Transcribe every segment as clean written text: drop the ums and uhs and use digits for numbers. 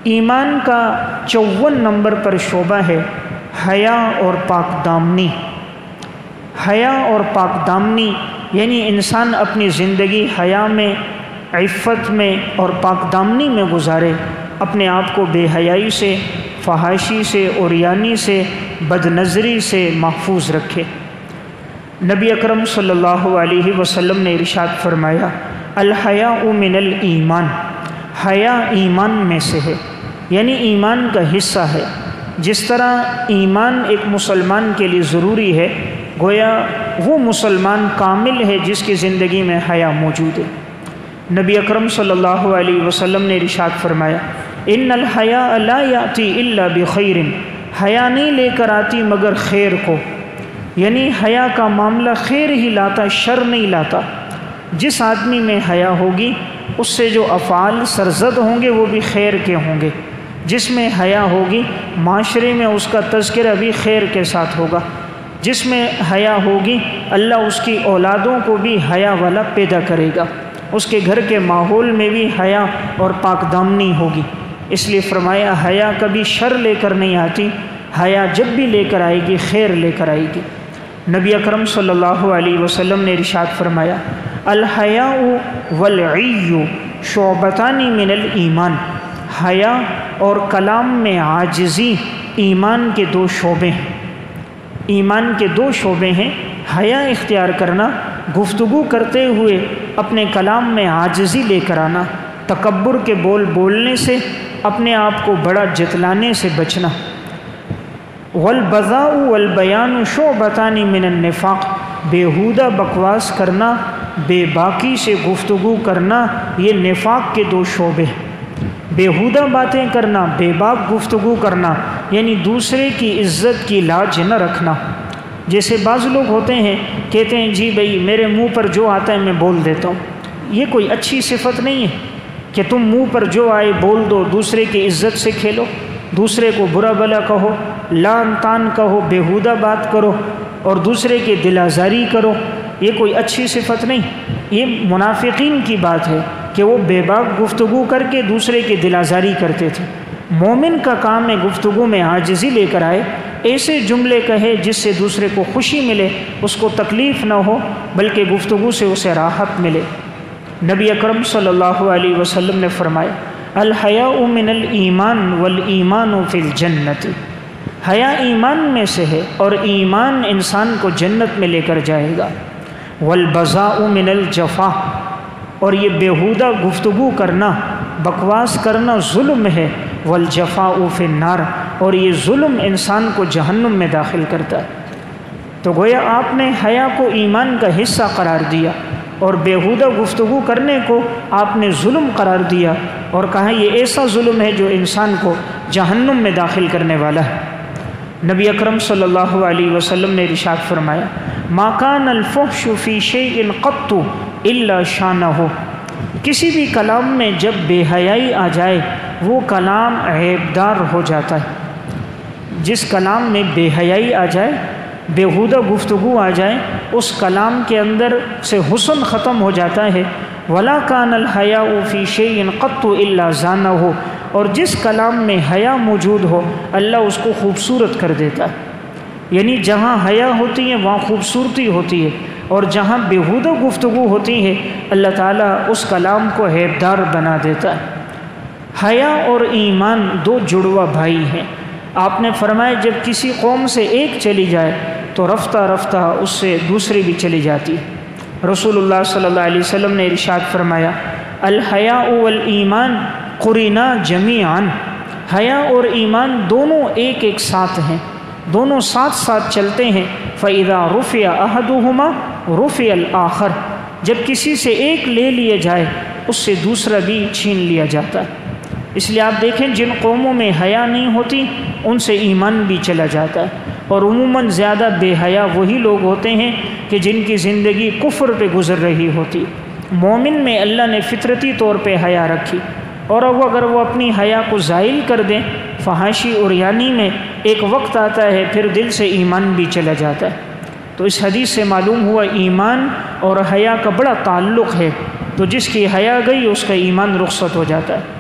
ایمان کا 54 نمبر پر شعبہ ہے حیا اور پاک دامنی۔ حیا اور پاک دامنی یعنی انسان اپنی زندگی حیا میں، عفت میں اور پاک دامنی میں گزارے، اپنے آپ کو بے حیائی سے، فحاشی سے، عریانی سے، بد نظری سے محفوظ رکھے۔ نبی اکرم صلی اللہ علیہ وسلم نے ارشاد فرمایا، الحیاء من الایمان، حیا ایمان میں سے ہے، یعنی ایمان کا حصہ ہے۔ جس طرح ایمان ایک مسلمان کے لیے ضروری ہے، گویا وہ مسلمان کامل ہے جس کی زندگی میں حیا موجود ہے۔ نبی اکرم صلی اللہ علیہ وسلم نے ارشاد فرمایا، ان الحیاء لا یاتی الا بخیر، حیا نہیں لے کر آتی مگر خیر کو، یعنی حیا کا معاملہ خیر ہی لاتا، شر نہیں لاتا۔ جس آدمی میں حیا ہوگی اس سے جو افعال سرزد ہوں گے وہ بھی خیر کے ہوں گے۔ جس میں حیا ہوگی معاشرے میں اس کا تذکرہ بھی خیر کے ساتھ ہوگا۔ جس میں حیا ہوگی اللہ اس کی اولادوں کو بھی حیا والا پیدا کرے گا، اس کے گھر کے ماحول میں بھی حیا اور پاک دامنی ہوگی۔ اس لیے فرمایا حیا کبھی شر لے کر نہیں آتی، حیا جب بھی لے کر آئے گی خیر لے کر آئے گی۔ نبی اکرم صلی اللہ علیہ وسلم نے ارشاد فرمایا، الحیاء والعی شعبتان من الایمان، حیا اور کلام میں عاجزی ایمان کے 2 شعبے ہیں۔ ایمان کے 2 شعبے ہیں، حیا اختیار کرنا، گفتگو کرتے ہوئے اپنے کلام میں عاجزی لے کر آنا، تکبر کے بول بولنے سے، اپنے آپ کو بڑا جتلانے سے بچنا۔ والبذاء والبیان شعبتان من النفاق، بیہودہ بکواس کرنا، بے باکی سے گفتگو کرنا، یہ نفاق کے 2 شعبے ہیں۔ بیہودہ باتیں کرنا، بے باک گفتگو کرنا، یعنی دوسرے کی عزت کی لاج نہ رکھنا۔ جیسے بعض لوگ ہوتے ہیں کہتے ہیں جی بھائی میرے منہ پر جو آتا ہے میں بول دیتا ہوں، یہ کوئی اچھی صفت نہیں ہے کہ تم منہ پر جو آئے بول دو، دوسرے کی عزت سے کھیلو، دوسرے کو برا بلا کہو، لعن طعن کہو، بیہودہ بات کرو اور دوسرے کی دل آزاری کرو، یہ کوئی اچھی صفت نہیں۔ یہ منافقین کی بات ہے کہ وہ بے باک گفتگو کر کے دوسرے کی دل آزاری کرتے تھے۔ مومن کا کام ہے گفتگو میں عاجزی لے کر آئے، ایسے جملے کہے جس سے دوسرے کو خوشی ملے، اس کو تکلیف نہ ہو بلکہ گفتگو سے اسے راحت ملے۔ نبی اکرم صلی اللہ علیہ وسلم نے فرمایا، الحیاء من الایمان والایمان فی الجنۃ، حیا ایمان میں سے ہے اور ایمان انسان کو جنت میں لے کر جائے گا۔ والبذاء من الجفا، اور یہ بیہودہ گفتگو کرنا، بکواس کرنا ظلم ہے۔ والجفاء فی النار، اور یہ ظلم انسان کو جہنم میں داخل کرتا ہے۔ تو گویا آپ نے حیا کو ایمان کا حصہ قرار دیا اور بیہودہ گفتگو کرنے کو آپ نے ظلم قرار دیا اور کہا یہ ایسا ظلم ہے جو انسان کو جہنم میں داخل کرنے والا ہے۔ نبی اکرم صلی اللہ علیہ وسلم نے ارشاد فرمایا، ما کان الفحش فی شیء قط الا شانہ، کسی بھی کلام میں جب بے حیائی آ جائے وہ کلام عیبدار ہو جاتا ہے۔ جس کلام میں بے حیائی آ جائے، بیہودہ گفتگو آ جائے، اس کلام کے اندر سے حسن ختم ہو جاتا ہے۔ ولا کان الحیاء فی شیء قط الا زانہ، اور جس کلام میں حیا موجود ہو اللہ اس کو خوبصورت کر دیتا ہے۔ یعنی جہاں حیا ہوتی ہے وہاں خوبصورتی ہوتی ہے، اور جہاں بیہودہ گفتگو ہوتی ہے اللہ تعالیٰ اس کلام کو عیبدار بنا دیتا ہے۔ حیا اور ایمان 2 جڑواں بھائی ہیں۔ آپ نے فرمایا جب کسی قوم سے ایک چلی جائے تو رفتہ رفتہ اس سے دوسری بھی چلی جاتی ہے۔ رسول اللہ صلی اللہ علیہ وسلم نے ارشاد فرمایا، الحیاء والایمان قرینا جمیعا، حیا اور ایمان دونوں ایک ایک ساتھ ہیں، دونوں ساتھ ساتھ چلتے ہیں۔ فَإِذَا رُفِعَ أَحَدُهُمَا رُفِعَ الْآخَرُ، جب کسی سے ایک لے لیا جائے اس سے دوسرا بھی چھین لیا جاتا ہے۔ اس لیے آپ دیکھیں جن قوموں میں حیا نہیں ہوتی ان سے ایمان بھی چلا جاتا ہے، اور عموماً زیادہ بے حیا وہی لوگ ہوتے ہیں کہ جن کی زندگی کفر پہ گزر رہی ہوتی۔ مومن میں اللہ نے فطرتی طور پہ حیا رکھی، اور اب اگر وہ اپنی حیا کو زائل کر دیں فحاشی عریانی میں، ایک وقت آتا ہے پھر دل سے ایمان بھی چلا جاتا ہے۔ تو اس حدیث سے معلوم ہوا ایمان اور حیا کا بڑا تعلق ہے، تو جس کی حیا گئی اس کا ایمان رخصت ہو جاتا ہے۔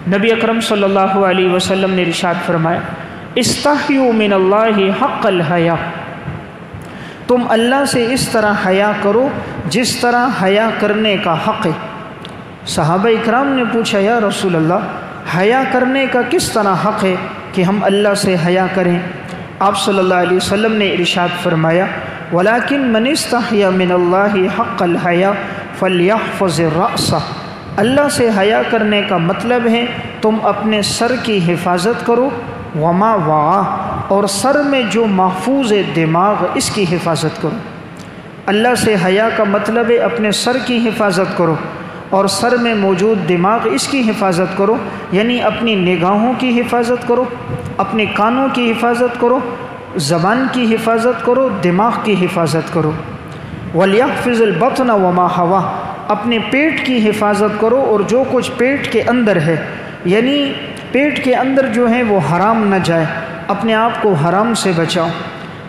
نبی اکرم صلی اللہ علیہ وسلم نے ارشاد فرمایا استحیوا من اللہ حق الحیا، تم اللہ سے اس طرح حیا کرو جس طرح حیا کرنے کا حق ہے۔ صحابہ اکرام نے پوچھا یا رسول اللہ حیا کرنے کا کس طرح حق ہے کہ ہم اللہ سے حیا کریں؟ آپ صلی اللہ علیہ وسلم نے ارشاد فرمایا وَلَكِنْ مَنِ اسْتَحْيَا مِنَ اللَّهِ حَقَّ الْحَيَا فَلْيَحْفَظِ الرَّأْسَ، اللہ سے حیا کرنے کا مطلب ہے تم اپنے سر کی حفاظت کرو، وما وعا، اور سر میں جو محفوظ دماغ اس کی حفاظت کرو۔ اللہ سے حیا کا مطلب ہے اپنے سر کی حفاظت کرو اور سر میں موجود دماغ اس کی حفاظت کرو، یعنی اپنی نگاہوں کی حفاظت کرو، اپنے کانوں کی حفاظت کرو، زبان کی حفاظت کرو، دماغ کی حفاظت کرو۔ وَلْيَحْفِظِ الْبَطْنَ وَمَا حَوَى، اپنے پیٹ کی حفاظت کرو اور جو کچھ پیٹ کے اندر ہے، یعنی پیٹ کے اندر جو ہے وہ حرام نہ جائے، اپنے آپ کو حرام سے بچاؤ۔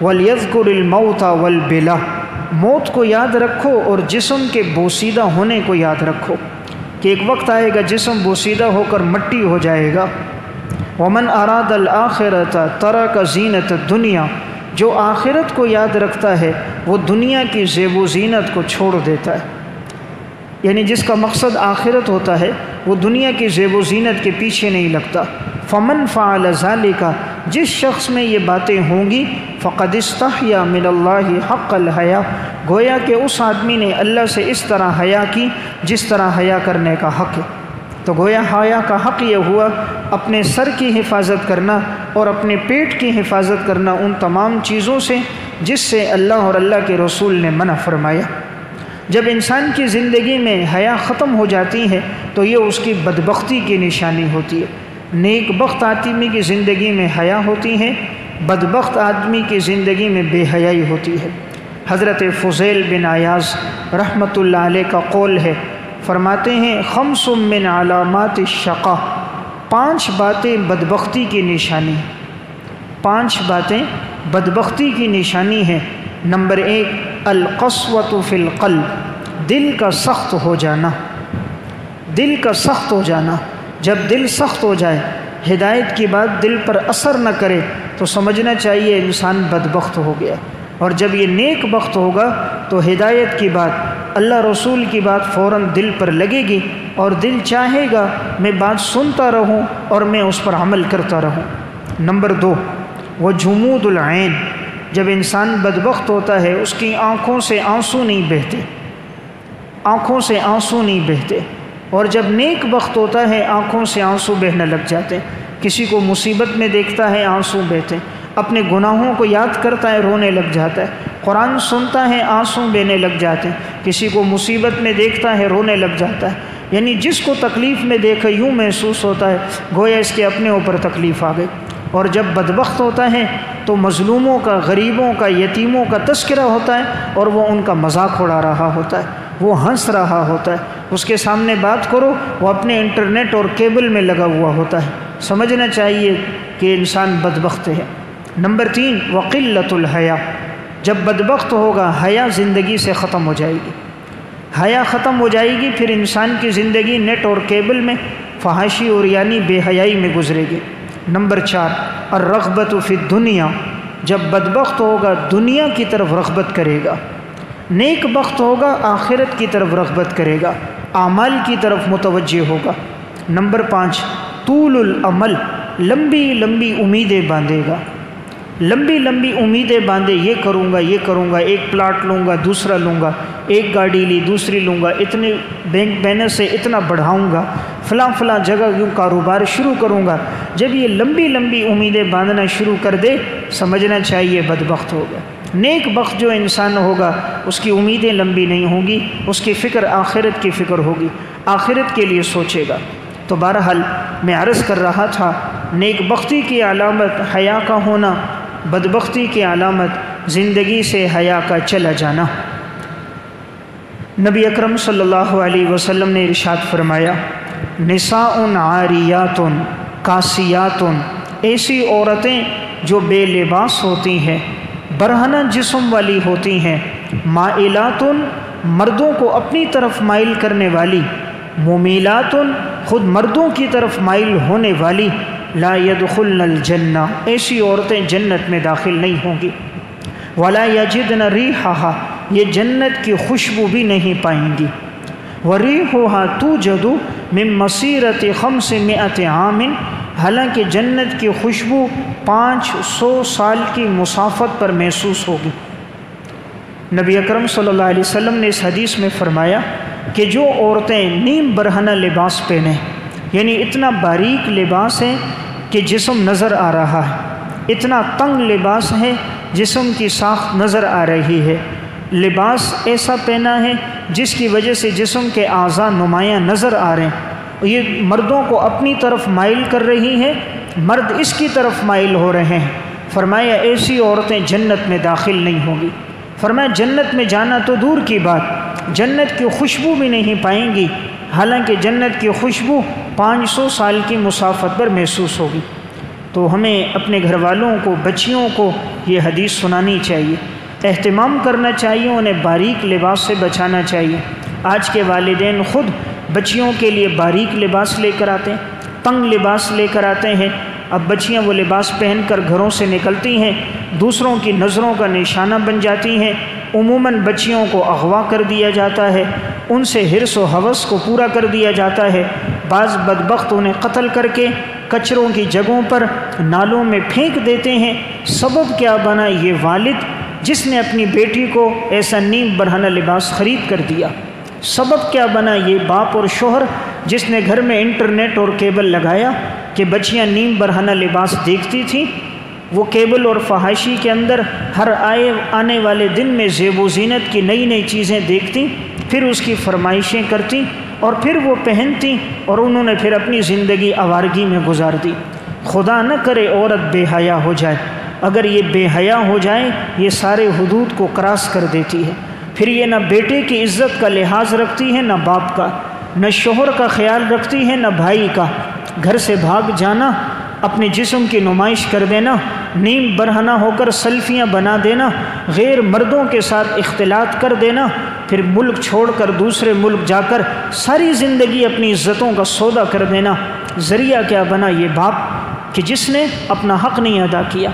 وَلْيَذْكُرِ الْمَوْتَ وَالْبِلَى، موت کو یاد رکھو اور جسم کے بوسیدہ ہونے کو یاد رکھو کہ ایک وقت آئے گا جسم بوسیدہ ہو کر مٹی ہو جائے گا۔ وَمَنْ أَرَادَ الْآخِرَةَ تَرَكَ زِينَةَ الدُّنْيَا، جو آخرت کو یاد رکھتا ہے وہ دنیا کی زیب و زینت کو چھوڑ دیتا ہے، یعنی جس کا مقصد آخرت ہوتا ہے وہ دنیا کی زیب و زینت کے پیچھے نہیں لگتا۔ فَمَنْ فَعَلَ ذَلِكَ، جس شخص میں یہ باتیں ہوں گی فَقَدْ اسْتَحْيَا مِنَ اللَّهِ حَقَّ الْحَيَا، گویا کہ اس آدمی نے اللہ سے اس طرح حیا کی جس طرح حیا کرنے کا حق ہے۔ تو گویا حیا کا حق یہ ہوا اپنے سر کی حفاظت کرنا اور اپنے پیٹ کی حفاظت کرنا ان تمام چیزوں سے جس سے اللہ اور اللہ کے رسول نے منع فرمایا۔ جب انسان کی زندگی میں حیا ختم ہو جاتی ہے تو یہ اس کی بدبختی کی نشانی ہوتی ہے۔ نیک بخت آدمی کی زندگی میں حیا ہوتی ہے، بدبخت آدمی کی زندگی میں بے حیائی ہوتی ہے۔ حضرت فضیل بن عیاض رحمۃ اللہ علیہ کا قول ہے، فرماتے ہیں خمس من علامات الشقا، 5 باتیں بدبختی کی نشانی، 5 باتیں بدبختی کی نشانی ہیں۔ نمبر 1 القسوۃ فی القلب، دل کا سخت ہو جانا، دل کا سخت ہو جانا۔ جب دل سخت ہو جائے، ہدایت کی بات دل پر اثر نہ کرے تو سمجھنا چاہیے انسان بدبخت ہو گیا، اور جب یہ نیک بخت ہوگا تو ہدایت کی بات، اللہ رسول کی بات فوراً دل پر لگے گی اور دل چاہے گا میں بات سنتا رہوں اور میں اس پر عمل کرتا رہوں۔ نمبر 2 وہ جمود العین، جب انسان بدبخت ہوتا ہے اس کی آنکھوں سے آنسو نہیں بہتے، آنکھوں سے آنسو نہیں بہتے، اور جب نیک بخت ہوتا ہے آنکھوں سے آنسو بہنے لگ جاتے ہیں۔ کسی کو مصیبت میں دیکھتا ہے آنسو بہتے، اپنے گناہوں کو یاد کرتا ہے رونے لگ جاتا ہے، قرآن سنتا ہے آنسو بہنے لگ جاتے ہیں، کسی کو مصیبت میں دیکھتا ہے رونے لگ جاتا ہے، یعنی جس کو تکلیف میں دیکھے یوں محسوس ہوتا ہے گویا اس کے اپنے اوپر تکلیف آ گئی۔ اور جب بدبخت ہوتا ہے تو مظلوموں کا، غریبوں کا، یتیموں کا تذکرہ ہوتا ہے اور وہ ان کا مذاق اڑا رہا ہوتا ہے، وہ ہنس رہا ہوتا ہے، اس کے سامنے بات کرو وہ اپنے انٹرنیٹ اور کیبل میں لگا ہوا ہوتا ہے۔ سمجھنا چاہیے کہ انسان بدبخت ہے۔ نمبر 3 وقلۃ الحیا، جب بدبخت ہوگا حیا زندگی سے ختم ہو جائے گی، حیا ختم ہو جائے گی، پھر انسان کی زندگی نیٹ اور کیبل میں فحاشی اور یعنی بے حیائی میں گزرے گی۔ نمبر 4 الرغبۃ فی الدنیا، جب بدبخت ہوگا دنیا کی طرف رغبت کرے گا، نیک بخت ہوگا آخرت کی طرف رغبت کرے گا، اعمال کی طرف متوجہ ہوگا۔ نمبر 5 طول العمل، لمبی لمبی امیدیں باندھے گا، لمبی لمبی امیدیں باندھے، یہ کروں گا یہ کروں گا، ایک پلاٹ لوں گا دوسرا لوں گا، ایک گاڑی لی دوسری لوں گا، اتنے بینک بیلنس سے اتنا بڑھاؤں گا، فلاں فلاں جگہ یوں کاروبار شروع کروں گا۔ جب یہ لمبی لمبی امیدیں باندھنا شروع کر دے سمجھنا چاہیے بدبخت ہوگا۔ نیک بخت جو انسان ہوگا اس کی امیدیں لمبی نہیں ہوں گی، اس کی فکر آخرت کی فکر ہوگی، آخرت کے لیے سوچے گا۔ تو بہرحال میں عرض کر رہا تھا نیک بختی کی علامت حیا کا ہونا، بدبختی کی علامت زندگی سے حیا کا چلا جانا۔ نبی اکرم صلی اللہ علیہ وسلم نے ارشاد فرمایا نساء عاریات کاسیات، ایسی عورتیں جو بے لباس ہوتی ہیں، برہنہ جسم والی ہوتی ہیں، مائلات، مردوں کو اپنی طرف مائل کرنے والی، ممیلات خود مردوں کی طرف مائل ہونے والی، لا يدخلن الجنہ ایسی عورتیں جنت میں داخل نہیں ہوں گی، ولا یجدن ریحھا یہ جنت کی خوشبو بھی نہیں پائیں گی، وریحھا توجد من مسیرۃ 500 عام حالانکہ جنت کی خوشبو 500 سال کی مسافت پر محسوس ہوگی۔ نبی اکرم صلی اللہ علیہ وسلم نے اس حدیث میں فرمایا کہ جو عورتیں نیم برہنہ لباس پہنیں، یعنی اتنا باریک لباس ہے کہ جسم نظر آ رہا ہے، اتنا تنگ لباس ہے جسم کی ساخت نظر آ رہی ہے، لباس ایسا پہنا ہے جس کی وجہ سے جسم کے اعضاء نمایاں نظر آ رہے ہیں، یہ مردوں کو اپنی طرف مائل کر رہی ہے، مرد اس کی طرف مائل ہو رہے ہیں۔ فرمایا ایسی عورتیں جنت میں داخل نہیں ہوں گی۔ فرمایا جنت میں جانا تو دور کی بات، جنت کی خوشبو بھی نہیں پائیں گی، حالانکہ جنت کی خوشبو 500 سال کی مسافت پر محسوس ہوگی۔ تو ہمیں اپنے گھر والوں کو، بچیوں کو یہ حدیث سنانی چاہیے، اہتمام کرنا چاہیے، انہیں باریک لباس سے بچانا چاہیے۔ آج کے والدین خود بچیوں کے لیے باریک لباس لے کر آتے ہیں، تنگ لباس لے کر آتے ہیں، اب بچیاں وہ لباس پہن کر گھروں سے نکلتی ہیں، دوسروں کی نظروں کا نشانہ بن جاتی ہیں، عموماً بچیوں کو اغوا کر دیا جاتا ہے، ان سے حرص و ہوس کو پورا کر دیا جاتا ہے، بعض بدبخت انہیں قتل کر کے کچروں کی جگہوں پر نالوں میں پھینک دیتے ہیں۔ سبب کیا بنا؟ یہ والد جس نے اپنی بیٹی کو ایسا نیم برہنہ لباس خرید کر دیا۔ سبب کیا بنا؟ یہ باپ اور شوہر جس نے گھر میں انٹرنیٹ اور کیبل لگایا کہ بچیاں نیم برہنہ لباس دیکھتی تھیں، وہ کیبل اور فحاشی کے اندر ہر آنے والے دن میں زیب و زینت کی نئی نئی چیزیں دیکھتی، پھر اس کی فرمائشیں کرتی اور پھر وہ پہنتی، اور انہوں نے پھر اپنی زندگی آوارگی میں گزار دی۔ خدا نہ کرے عورت بے حیا ہو جائے، اگر یہ بے حیا ہو جائے یہ سارے حدود کو کراس کر دیتی ہے، پھر یہ نہ بیٹے کی عزت کا لحاظ رکھتی ہے، نہ باپ کا، نہ شوہر کا خیال رکھتی ہے، نہ بھائی کا۔ گھر سے بھاگ جانا، اپنے جسم کی نمائش کر دینا، نیم برہنہ ہو کر سیلفیاں بنا دینا، غیر مردوں کے ساتھ اختلاط کر دینا، پھر ملک چھوڑ کر دوسرے ملک جا کر ساری زندگی اپنی عزتوں کا سودا کر دینا۔ ذریعہ کیا بنا؟ یہ باپ کہ جس نے اپنا حق نہیں ادا کیا۔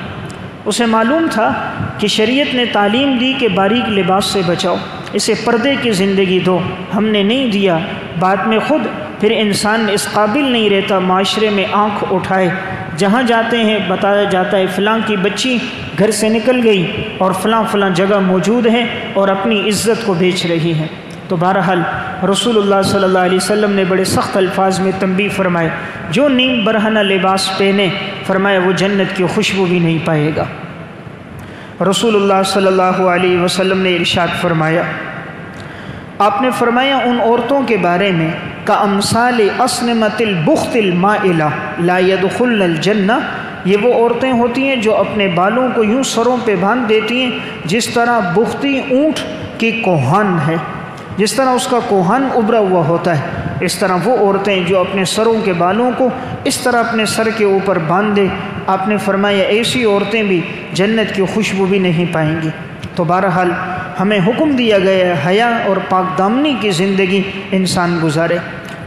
اسے معلوم تھا کہ شریعت نے تعلیم دی کہ باریک لباس سے بچاؤ، اسے پردے کی زندگی دو، ہم نے نہیں دیا۔ بعد میں خود پھر انسان اس قابل نہیں رہتا معاشرے میں آنکھ اٹھائے، جہاں جاتے ہیں بتایا جاتا ہے فلاں کی بچی گھر سے نکل گئی اور فلاں فلاں جگہ موجود ہے اور اپنی عزت کو بیچ رہی ہے۔ تو بہرحال رسول اللہ صلی اللہ علیہ وسلم نے بڑے سخت الفاظ میں تنبیہ فرمائے، جو نیم برہنہ لباس پہنے، فرمایا وہ جنت کی خوشبو بھی نہیں پائے گا۔ رسول اللہ صلی اللہ علیہ وسلم نے ارشاد فرمایا، آپ نے فرمایا ان عورتوں کے بارے میں کامثال اسنمۃ البخت المائلہ لا يدخلن الجنہ، یہ وہ عورتیں ہوتی ہیں جو اپنے بالوں کو یوں سروں پہ باندھ دیتی ہیں جس طرح بختی اونٹ کی کوہان ہے، جس طرح اس کا کوہان ابھرا ہوا ہوتا ہے، اس طرح وہ عورتیں جو اپنے سروں کے بالوں کو اس طرح اپنے سر کے اوپر باندھ دے، آپ نے فرمایا ایسی عورتیں بھی جنت کی خوشبو بھی نہیں پائیں گی۔ تو بہرحال ہمیں حکم دیا گیا ہے حیا اور پاک دامنی کی زندگی انسان گزارے۔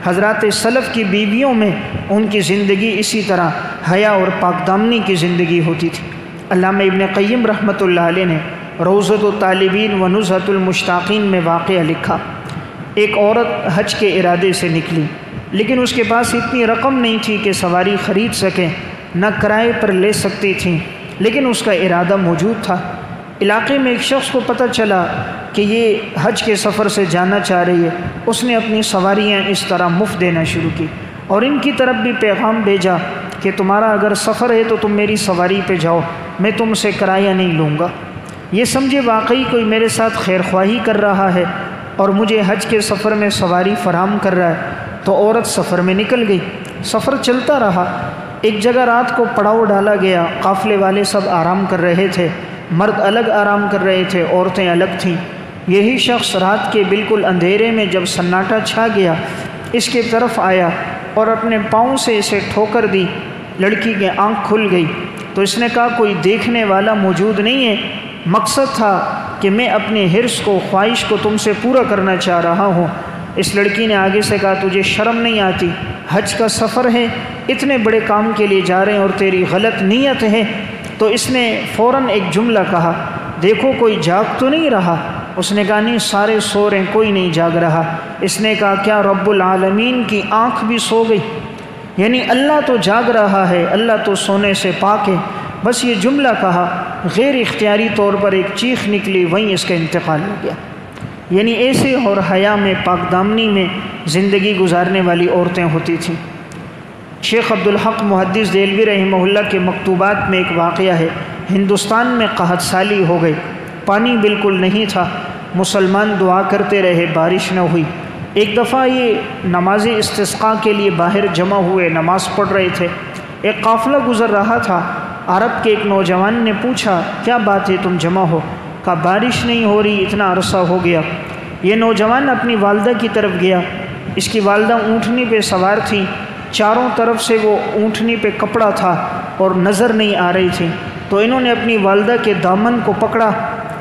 حضرات سلف کی بیویوں میں ان کی زندگی اسی طرح حیا اور پاک دامنی کی زندگی ہوتی تھی۔ علامہ ابن قیم رحمۃ اللہ علیہ نے روضۃ الطالبین و نزہۃ المشتاقین میں واقعہ لکھا، ایک عورت حج کے ارادے سے نکلی، لیکن اس کے پاس اتنی رقم نہیں تھی کہ سواری خرید سکے، نہ کرائے پر لے سکتی تھیں، لیکن اس کا ارادہ موجود تھا۔ علاقے میں ایک شخص کو پتہ چلا کہ یہ حج کے سفر سے جانا چاہ رہی ہے، اس نے اپنی سواریاں اس طرح مفت دینا شروع کی اور ان کی طرف بھی پیغام بھیجا کہ تمہارا اگر سفر ہے تو تم میری سواری پہ جاؤ، میں تم سے کرایہ نہیں لوں گا۔ یہ سمجھے واقعی کوئی میرے ساتھ خیر خواہی کر رہا ہے اور مجھے حج کے سفر میں سواری فراہم کر رہا ہے۔ تو عورت سفر میں نکل گئی، سفر چلتا رہا، ایک جگہ رات کو پڑاؤ ڈالا گیا، قافلے والے سب آرام کر رہے تھے، مرد الگ آرام کر رہے تھے، عورتیں الگ تھیں۔ یہی شخص رات کے بالکل اندھیرے میں جب سناٹا چھا گیا اس کے طرف آیا اور اپنے پاؤں سے اسے ٹھوکر دی، لڑکی کی آنکھ کھل گئی تو اس نے کہا کوئی دیکھنے والا موجود نہیں ہے، مقصد تھا کہ میں اپنے حرص کو، خواہش کو تم سے پورا کرنا چاہ رہا ہوں۔ اس لڑکی نے آگے سے کہا تجھے شرم نہیں آتی؟ حج کا سفر ہے، اتنے بڑے کام کے لیے جا رہے ہیں اور تیری غلط نیت ہے۔ تو اس نے فوراً ایک جملہ کہا، دیکھو کوئی جاگ تو نہیں رہا؟ اس نے کہا نہیں، سارے سو رہے ہیں، کوئی نہیں جاگ رہا۔ اس نے کہا کیا رب العالمین کی آنکھ بھی سو گئی؟ یعنی اللہ تو جاگ رہا ہے، اللہ تو سونے سے پاک ہے۔ بس یہ جملہ کہا، غیر اختیاری طور پر ایک چیخ نکلی، وہیں اس کا انتقال ہو گیا۔ یعنی ایسے اور حیا میں، پاک دامنی میں زندگی گزارنے والی عورتیں ہوتی تھیں۔ شیخ عبدالحق محدث دہلوی رحمہ اللہ کے مکتوبات میں ایک واقعہ ہے، ہندوستان میں قحط سالی ہو گئی، پانی بالکل نہیں تھا، مسلمان دعا کرتے رہے، بارش نہ ہوئی۔ ایک دفعہ یہ نماز استسقاء کے لیے باہر جمع ہوئے، نماز پڑھ رہے تھے، ایک قافلہ گزر رہا تھا۔ عرب کے ایک نوجوان نے پوچھا کیا بات ہے تم جمع ہو؟ کہا بارش نہیں ہو رہی، اتنا عرصہ ہو گیا۔ یہ نوجوان اپنی والدہ کی طرف گیا، اس کی والدہ اونٹنی پہ سوار تھی، چاروں طرف سے وہ اونٹنی پہ کپڑا تھا اور نظر نہیں آ رہی تھی۔ تو انہوں نے اپنی والدہ کے دامن کو پکڑا،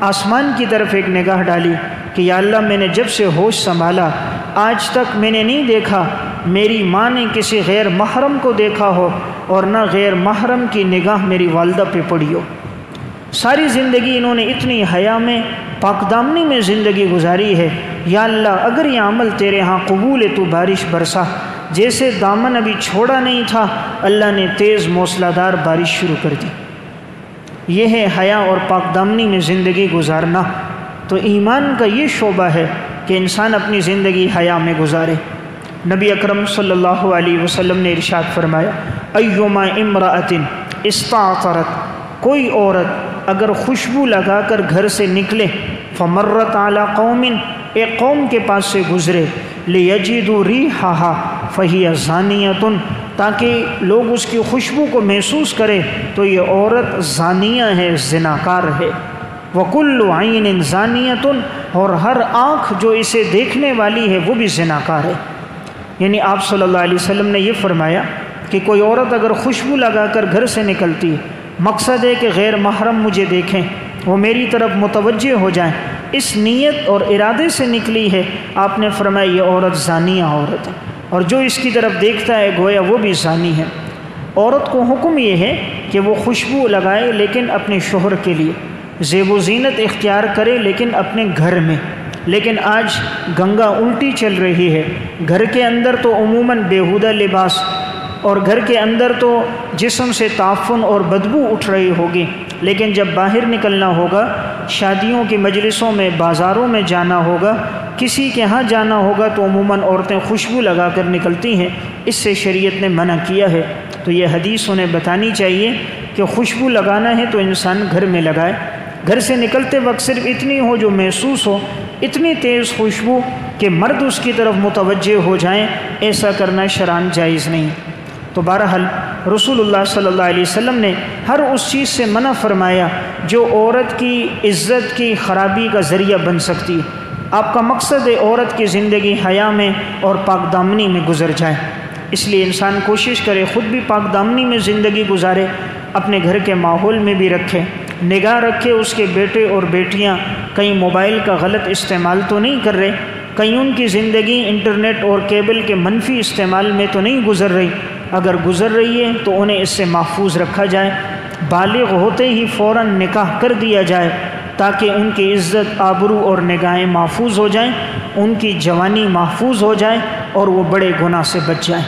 آسمان کی طرف ایک نگاہ ڈالی کہ یا اللہ، میں نے جب سے ہوش سنبھالا آج تک میں نے نہیں دیکھا میری ماں نے کسی غیر محرم کو دیکھا ہو اور نہ غیر محرم کی نگاہ میری والدہ پہ پڑی ہو۔ ساری زندگی انہوں نے اتنی حیا میں، پاک دامنی میں زندگی گزاری ہے۔ یا اللہ، اگر یہ عمل تیرے ہاں قبول ہے تو بارش برسا۔ جیسے دامن ابھی چھوڑا نہیں تھا، اللہ نے تیز موسلادھار بارش شروع کر دی۔ یہ ہے حیا اور پاک دامنی میں زندگی گزارنا۔ تو ایمان کا یہ شعبہ ہے کہ انسان اپنی زندگی حیا میں گزارے۔ نبی اکرم صلی اللہ علیہ وسلم نے ارشاد فرمایا، ایما امرأۃ استعطرت، کوئی عورت اگر خوشبو لگا کر گھر سے نکلے، فمرت علی قوم، ایک قوم کے پاس سے گزرے، لیجدوا ریحھا فہی زانیۃ، تاکہ لوگ اس کی خوشبو کو محسوس کرے تو یہ عورت زانیہ ہے، زناکار ہے۔ وکل عین زانیۃ، اور ہر آنکھ جو اسے دیکھنے والی ہے وہ بھی زناکار ہے۔ یعنی آپ صلی اللہ علیہ وسلم نے یہ فرمایا کہ کوئی عورت اگر خوشبو لگا کر گھر سے نکلتی ہے، مقصد ہے کہ غیر محرم مجھے دیکھیں، وہ میری طرف متوجہ ہو جائیں، اس نیت اور ارادے سے نکلی ہے، آپ نے فرمایا یہ عورت زانیہ عورت ہے، اور جو اس کی طرف دیکھتا ہے گویا وہ بھی زانی ہے۔ عورت کو حکم یہ ہے کہ وہ خوشبو لگائے لیکن اپنے شوہر کے لیے، زیب و زینت اختیار کرے لیکن اپنے گھر میں۔ لیکن آج گنگا الٹی چل رہی ہے، گھر کے اندر تو عموماً بیہودہ لباس، اور گھر کے اندر تو جسم سے تعفن اور بدبو اٹھ رہی ہوگی، لیکن جب باہر نکلنا ہوگا، شادیوں کی مجلسوں میں، بازاروں میں جانا ہوگا، کسی کے ہاں جانا ہوگا تو عموماً عورتیں خوشبو لگا کر نکلتی ہیں۔ اس سے شریعت نے منع کیا ہے۔ تو یہ حدیث انہیں بتانی چاہیے کہ خوشبو لگانا ہے تو انسان گھر میں لگائے، گھر سے نکلتے وقت صرف اتنی ہو جو محسوس ہو، اتنی تیز خوشبو کہ مرد اس کی طرف متوجہ ہو جائیں، ایسا کرنا شرعاً جائز نہیں۔ تو بہرحال رسول اللہ صلی اللہ علیہ وسلم نے ہر اس چیز سے منع فرمایا جو عورت کی عزت کی خرابی کا ذریعہ بن سکتی ہے۔ آپ کا مقصد ہے عورت کی زندگی حیا میں اور پاک دامنی میں گزر جائے، اس لیے انسان کوشش کرے خود بھی پاک دامنی میں زندگی گزارے، اپنے گھر کے ماحول میں بھی رکھے، نگاہ رکھے اس کے بیٹے اور بیٹیاں کہیں موبائل کا غلط استعمال تو نہیں کر رہے، کہیں ان کی زندگی انٹرنیٹ اور کیبل کے منفی استعمال میں تو نہیں گزر رہی۔ اگر گزر رہی ہے تو انہیں اس سے محفوظ رکھا جائے، بالغ ہوتے ہی فوراً نکاح کر دیا جائے تاکہ ان کی عزت، آبرو اور نگاہیں محفوظ ہو جائیں، ان کی جوانی محفوظ ہو جائے اور وہ بڑے گناہ سے بچ جائیں۔